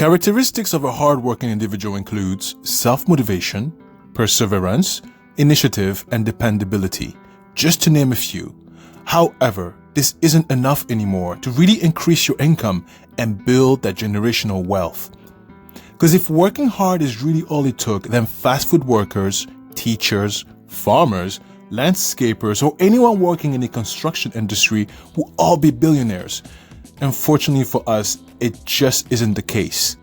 characteristics of a hardworking individual includes self-motivation, perseverance, initiative, and dependability, just to name a few. However, this isn't enough anymore to really increase your income and build that generational wealth. Because if working hard is really all it took, then fast food workers, teachers, farmers, landscapers, or anyone working in the construction industry will all be billionaires. Unfortunately for us, it just isn't the case.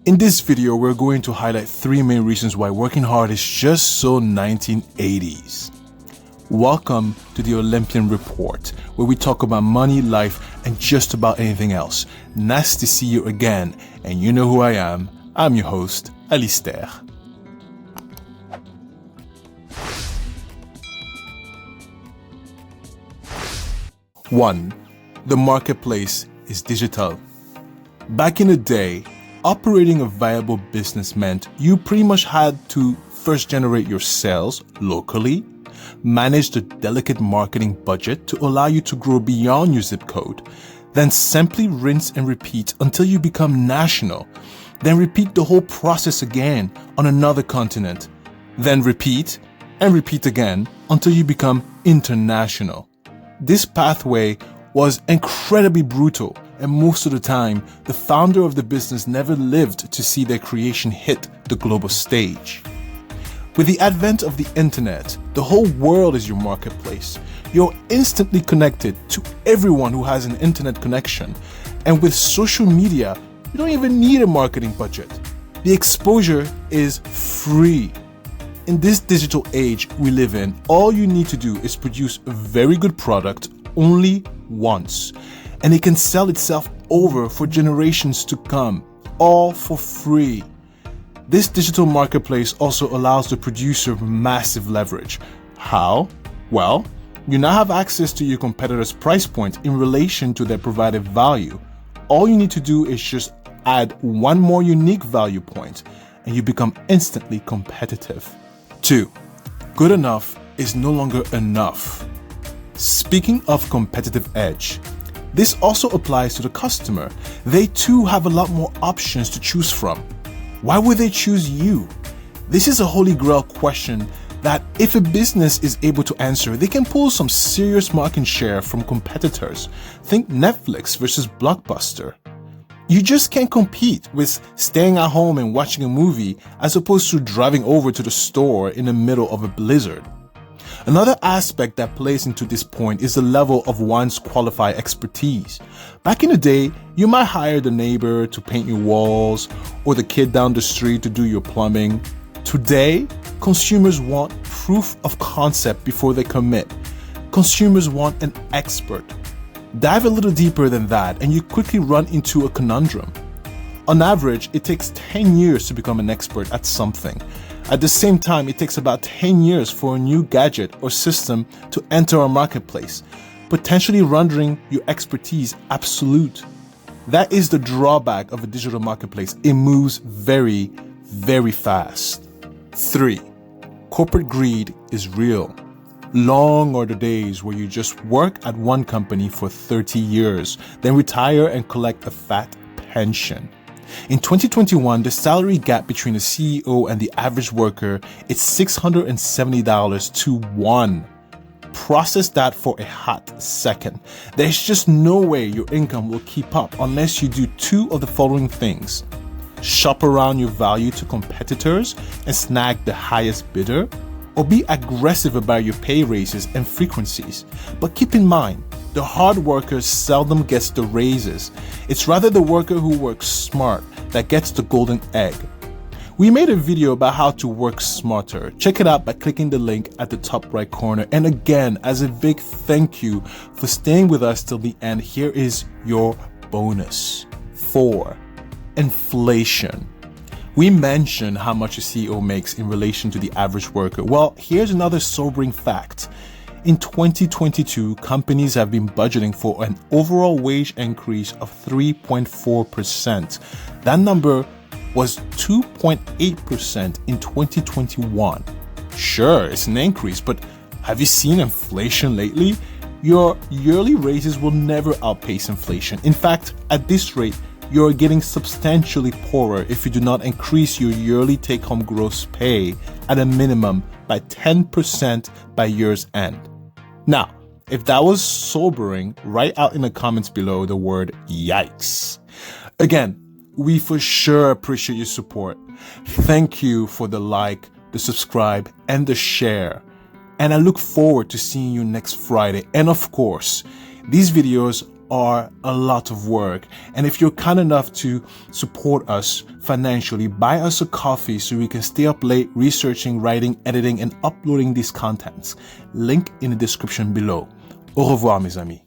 In this video, we're going to highlight 3 main reasons why working hard is just so 1980s. Welcome to the Olympian Report, where we talk about money, life, and just about anything else. Nice to see you again, and you know who I am. I'm your host, Alistair. One, the marketplace is digital. Back in the day, operating a viable business meant you pretty much had to first generate your sales locally, manage the delicate marketing budget to allow you to grow beyond your zip code, then simply rinse and repeat until you become national, then repeat the whole process again on another continent, then repeat and repeat again until you become international. This pathway was incredibly brutal, and most of the time, the founder of the business never lived to see their creation hit the global stage. With the advent of the internet, the whole world is your marketplace. You're instantly connected to everyone who has an internet connection, and with social media, you don't even need a marketing budget. The exposure is free. In this digital age we live in, all you need to do is produce a very good product only once, and it can sell itself over for generations to come, all for free. This digital marketplace also allows the producer massive leverage. How? Well, you now have access to your competitor's price point in relation to their provided value. All you need to do is just add one more unique value point, and you become instantly competitive. 2. Good enough is no longer enough. Speaking of competitive edge, this also applies to the customer. They too have a lot more options to choose from. Why would they choose you? This is a holy grail question that if a business is able to answer, they can pull some serious market share from competitors. Think Netflix versus Blockbuster. You just can't compete with staying at home and watching a movie as opposed to driving over to the store in the middle of a blizzard. Another aspect that plays into this point is the level of one's qualified expertise. Back in the day, you might hire the neighbor to paint your walls or the kid down the street to do your plumbing. Today, consumers want proof of concept before they commit. Consumers want an expert. Dive a little deeper than that and you quickly run into a conundrum. On average, it takes 10 years to become an expert at something. At the same time, it takes about 10 years for a new gadget or system to enter our marketplace, potentially rendering your expertise absolute. That is the drawback of a digital marketplace. It moves very, very fast. 3. Corporate greed is real. Long are the days where you just work at one company for 30 years, then retire and collect a fat pension. In 2021, the salary gap between a CEO and the average worker is $670 to 1. Process that for a hot second. There's just no way your income will keep up unless you do 2 of the following things. Shop around your value to competitors and snag the highest bidder, or be aggressive about your pay raises and frequencies. But keep in mind, the hard worker seldom gets the raises. It's rather the worker who works smart that gets the golden egg. We made a video about how to work smarter. Check it out by clicking the link at the top right corner. And again, as a big thank you for staying with us till the end, here is your bonus. 4. Inflation. We mentioned how much a CEO makes in relation to the average worker. Well, here's another sobering fact. In 2022, companies have been budgeting for an overall wage increase of 3.4%. That number was 2.8% in 2021. Sure, it's an increase, but have you seen inflation lately? Your yearly raises will never outpace inflation. In fact, at this rate, you're getting substantially poorer if you do not increase your yearly take-home gross pay at a minimum by 10% by year's end. Now, if that was sobering, write out in the comments below the word yikes. Again, we for sure appreciate your support. Thank you for the like, the subscribe, and the share. And I look forward to seeing you next Friday. And of course, these videos are a lot of work. And if you're kind enough to support us financially, buy us a coffee so we can stay up late researching, writing, editing, and uploading these contents. Link in the description below. Au revoir, mes amis.